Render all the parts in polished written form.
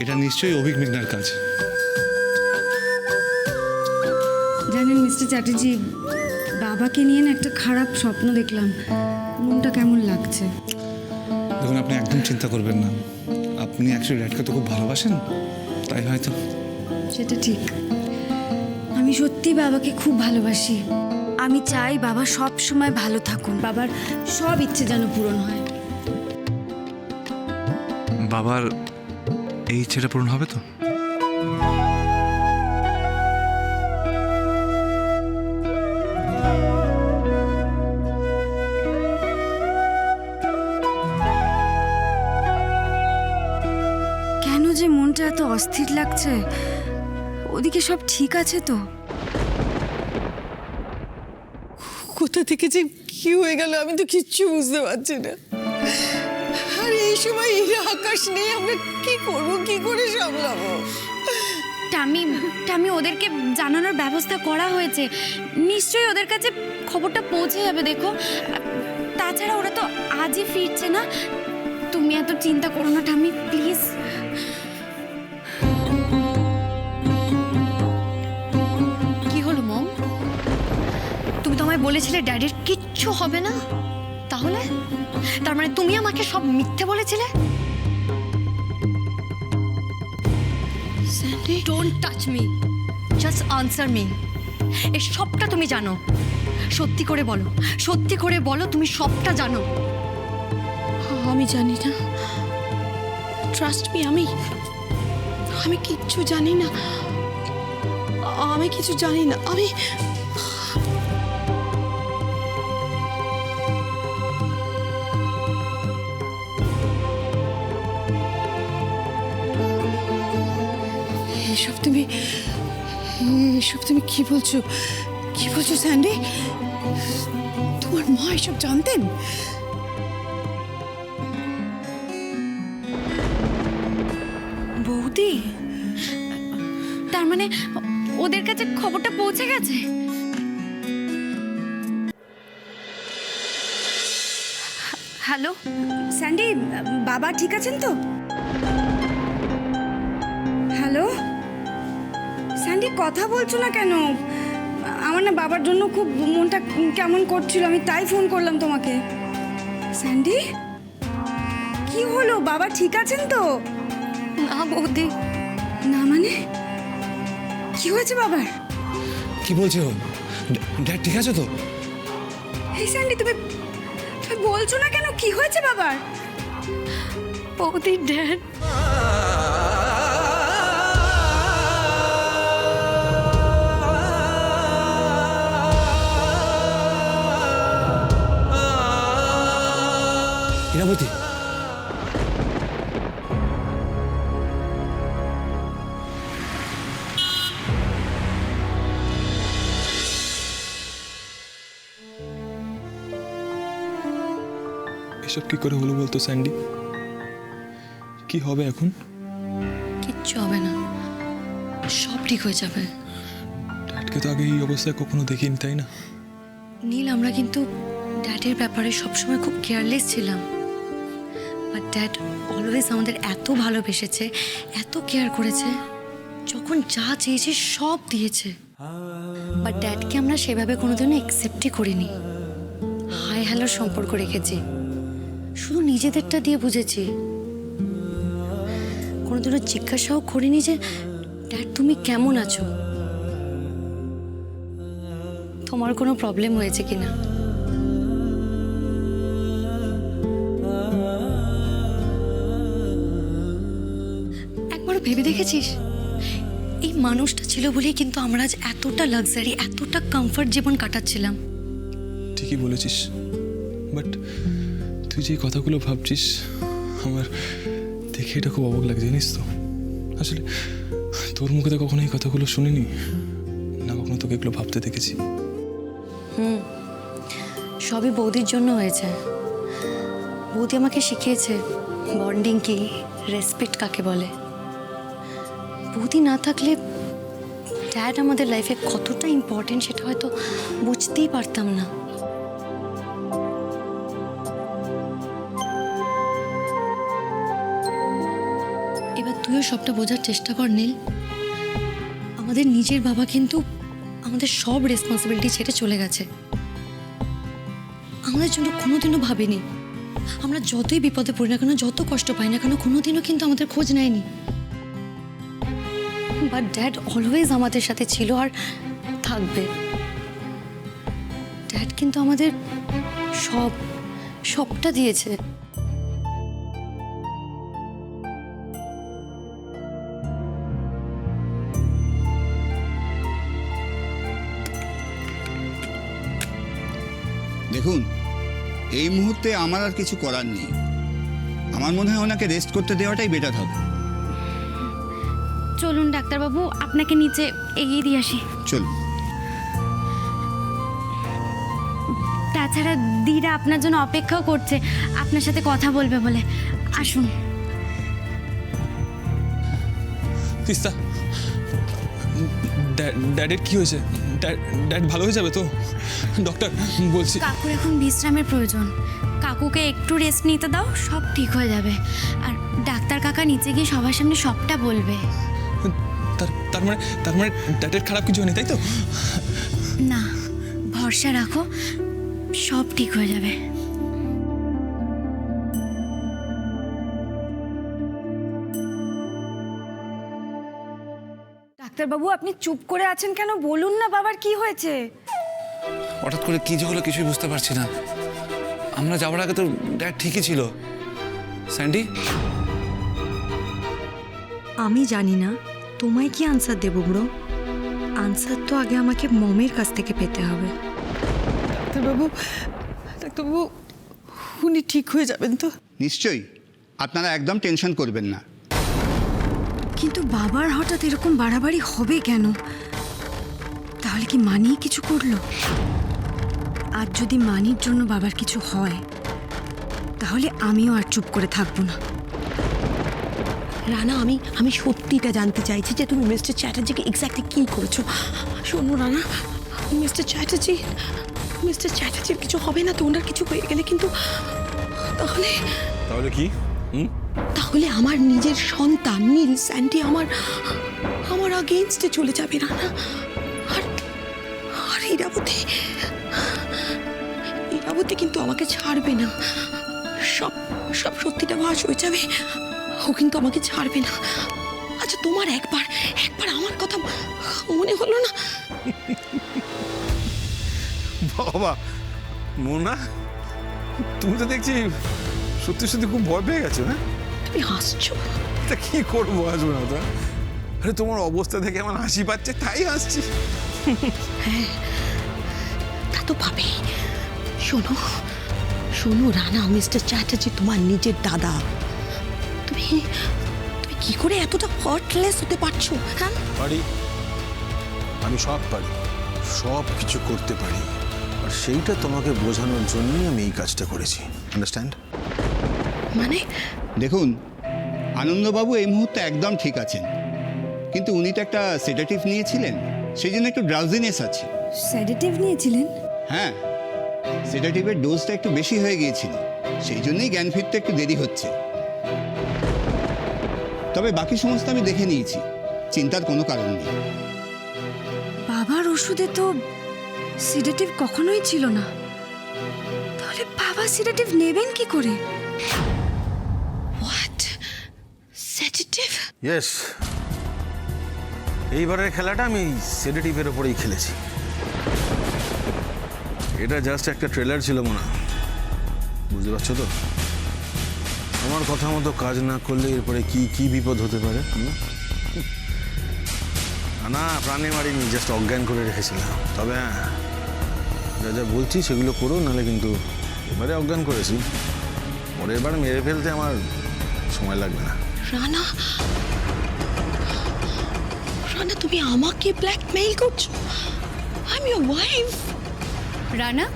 এটা নিশ্চয়ই অভিক মেঘনার কাজ। জানেন মিস্টার চ্যাটার্জি, বাবাকে নিয়ে না একটা খারাপ স্বপ্ন দেখলাম। মনটা কেমন লাগছে। দেখুন, আপনি একদম চিন্তা করবেন না। আপনি অ্যাকচুয়ালি ড্যাডকে তো খুব ভালোবাসেন, তাই হয়তো। সেটা ঠিক, আমি সত্যি বাবাকে খুব ভালোবাসি। আমি চাই বাবা সব সময় ভালো থাকুন, বাবার সব ইচ্ছে যেন পূরণ হয়। বাবার এই ইচ্ছেটা পূরণ হবে তো? কেন যে মনটা এত অস্থির লাগছে? ওদিকে সব ঠিক আছে তো? কোথা থেকে যে কি হয়ে গেল আমি তো কিচ্ছু বুঝতে পারছি না। আর এই সময় এই আকাশ নেই, আমরা কি করব, কি করে সামলাবো? টামি ওদেরকে জানানোর ব্যবস্থা করা হয়েছে, নিশ্চয়ই ওদের কাছে খবরটা পৌঁছে যাবে। দেখো, তাছাড়া ওরা তো আজই ফিরছে না। তুমি এত চিন্তা করো না টামি, প্লিজ। কি হলো মম? তুমি তো আমায় বলেছিলে ড্যাডির কিচ্ছু হবে না, তাহলে তার মানে তুমি আমাকে সব মিথ্যে বলেছিলে? Sandy, don't touch me, just answer me. এই সবটা তুমি জানো? সত্যি করে বলো, সত্যি করে বলো, তুমি সবটা জানো? আমি জানি না, ট্রাস্ট মি, আমি কিচ্ছু জানি না। আমি কিছু জানি না। আমি এসব তুমি কি বলছো? কি বলছো স্যান্ডি? তোমার মা এসব জানতেন? বৌদি, তার মানে ওদের কাছে খবরটা পৌঁছে গেছে? হ্যালো স্যান্ডি, বাবা ঠিক আছেন তো? হ্যালো স্যান্ডি, কথা বলছো না কেন? আমার না বাবার জন্য খুব মনটা কেমন করছিল, আমি তাই ফোন করলাম তোমাকে। স্যান্ডি, কি হলো? বাবা ঠিক আছেন তো? না বৌদি। না মানে কি হয়েছে বাবার? কি বলছে ও? ড্যাড ঠিক আছে তো? এই স্যান্ডি, তুমি বলছো না কেন? কি হয়েছে বাবার? বৌদি, ড্যাড ইরাবতী, এসব কি করে হলো বলতো স্যান্ডি? কি হবে এখন? কিচ্ছু হবে না, সব ঠিক হয়ে যাবে। ড্যাডকে তো আগে এই অবস্থায় কখনো দেখিনি, তাই না? নীল, আমরা কিন্তু ড্যাডের ব্যাপারে সবসময় খুব কেয়ারলেস ছিলাম, বাট ড্যাড অলওয়েজ আমাদের এত ভালোবেসেছে, এত কেয়ার করেছে, যখন যা চেয়েছে সব দিয়েছে। বাট ড্যাডকে আমরা সেভাবে কোনোদিনও অ্যাকসেপ্টই করিনি। হাই হ্যালোর সম্পর্ক রেখেছি, শুধু নিজেদেরটা দিয়ে বুঝেছি। কোনোদিনও জিজ্ঞাসাও করিনি যে ড্যাড তুমি কেমন আছো, তোমার কোনো প্রবলেম হয়েছে কিনা। একবারও ভেবে দেখেছিস এই মানুষটা ছিল বলেই কিন্তু আমরা আজ এতটা লাক্সারি, এতটা কমফর্ট জীবন কাটাচ্ছিলাম। ঠিকই বলেছিস, বাট তুই যে কথাগুলো ভাবছিস আমার দেখে এটা খুব অবাক লাগছে, জানিস তো। আসলে তোর মুখে তো কখনো এই কথাগুলো শুনিনি, না কখনো তোকে এগুলো ভাবতে দেখেছি। সবই বৌদির জন্য হয়েছে। বৌদি আমাকে শিখিয়েছে বন্ডিং কি, রেসপেক্ট কাকে বলে। বৌদি না থাকলে ড্যাড আমাদের লাইফে কতটা ইম্পর্টেন্ট সেটা হয়তো বুঝতেই পারতাম না। এবার তুইও সবটা বোঝার চেষ্টা কর নীল। আমাদের নিজের বাবা কিন্তু আমাদের সব রেসপন্সিবিলিটি ছেড়ে চলে গেছে, আমাদের জন্য কোনোদিনও ভাবেনি। আমরা যতই বিপদে পড়ি না কেন, যত কষ্ট পাই না কেন, কোনোদিনও কিন্তু আমাদের খোঁজ নেয়নি। বাট ড্যাড অলওয়েজ আমাদের সাথে ছিল আর থাকবে। ড্যাড কিন্তু আমাদের সবটা দিয়েছে। দেখুন, এই মুহূর্তে আমার আর কিছু করার নেই। আমার মনে হয় ওনাকে রেস্ট করতে দেওয়াটাই বেটার হবে। চলুন ডাক্তারবাবু, আপনাকে নিচে এগিয়ে দিয়ে আসি। চলুন। তাছাড়া দিদা আপনার জন্য অপেক্ষাও করছে, আপনার সাথে কথা বলবে বলে। আসুন। তিস্তা, ড্যাডের কি হয়েছে? ড্যাড ভালো হয়ে যাবে তো? ডক্টর বলছি। কাকুর এখন বিশ্রামের প্রয়োজন, কাকুকে একটু রেস্ট নিতে দাও, সব ঠিক হয়ে যাবে। আর ডাক্তার কাকা নিচে গিয়ে সবার সামনে সবটা বলবে। তার মানে ড্যাডের খারাপ কিছু হয়নি, তাই তো? না, ভরসা রাখো, সব ঠিক হয়ে যাবে। ডাক্তারবাবু, আপনি চুপ করে আছেন কেন? বলুন না বাবার কি হয়েছে। হঠাৎ করে কি যে হলো কিছুই বুঝতে পারছি না। আমরা যাওয়ার আগে তো ড্যাড ঠিকই ছিল। স্যান্ডি, আমি জানি না তোমায় কি আনসার দেবো ব্রো। আনসার তো আগে আমাকে মমের কাছ থেকে পেতে হবে। ডাক্তারবাবু, উনি ঠিক হয়ে যাবেন তো? নিশ্চয়ই, আপনারা একদম টেনশন করবেন না। কিন্তু বাবার হঠাৎ এরকম বাড়াবাড়ি হবে কেন? তাহলে কি মানি কিছু করলো? আর যদি মানির জন্য বাবার কিছু হয়, তাহলে আমিও আর চুপ করে থাকবো না। রানা, আমি সত্যিটা জানতে চাইছি যে তুমি মিস্টার চ্যাটার্জিকে এক্স্যাক্টলি কী করেছো। শোনো রানা, মিস্টার চ্যাটার্জির কিছু হবে না তো? ওনার কিছু হয়ে গেলে কিন্তু তাহলে কি? তাহলে আমার নিজের সন্তান নীল স্যান্ডি আমার আগেইনস্টে চলে যাবে রানা। আর ইরাবতী কিন্তু আমাকে ছাড়বে না। সব সত্যিটা ফাঁস হয়ে যাবে, ও কিন্তু আমাকে ছাড়বে না। আচ্ছা, তোমার একবার আমার কথা মনে হলো না? বাবা মোনা, তুমি তো দেখছি সত্যি সত্যি খুব ভয় পেয়ে গেছো। না, তুমি হাসছো। তা কি করবো, আসবো না তো? আরে তোমার অবস্থা দেখে আমার হাসি পাচ্ছে, তাই হাসছি। হ্যাঁ, তা তো পাবে। শোনো রানা, মিস্টার চ্যাটার্জি তোমার নিজের দাদা। তুমি কি করে এতটা হার্টলেস হতে পারছো? হ্যাঁ, পারি, আমি সব পারি, সব কিছু করতে পারি। আর সেইটা তোমাকে বোঝানোর জন্যই আমি এই কাজটা করেছি। আন্ডারস্ট্যান্ড? মানে দেখুন, আনন্দবাবু এই মুহূর্তে একদম ঠিক আছেন, কিন্তু উনি তো একটা সেডেটিভ নিয়েছিলেন, সেই জন্য একটু ড্রাউজিনেস আছে। সেডেটিভ নিয়েছিলেন? হ্যাঁ, সেডেটিভের ডোজটা একটু বেশি হয়ে গিয়েছিল, সেই জন্যই জ্ঞান ফিরতে একটু দেরি হচ্ছে। তবে বাকি সমস্ত আমি দেখে নিয়েছি, চিন্তার কোনো কারণ নেই। বাবার ওষুধে তো সিডেটিভ কখনোই ছিল না, তাহলে বাবা সিডেটিভ নেবেন কি করে? হোয়াট? সেডেটিভ? ইয়েস, এইবারের খেলাটা আমি সেডেটিভের ওপরেই খেলেছি। এটা জাস্ট একটা ট্রেলার ছিল মনে, বুঝতে পারছো তো? আমার কথা মতো কাজ না করলে এরপরে কি বিপদ হতে পারে। না, প্রাণে মারিনি, জাস্ট অজ্ঞান করে রেখেছিলাম। তবে হ্যাঁ, যা বলছি সেগুলো করো, নাহলে কিন্তু এবারে অজ্ঞান করেছি, পরের বার মেরে ফেলতে আমার সময় লাগবে না। রানা, তুমি আমাকে ব্ল্যাকমেইল করছো? I am your wife. Rana,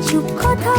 চুপ কথা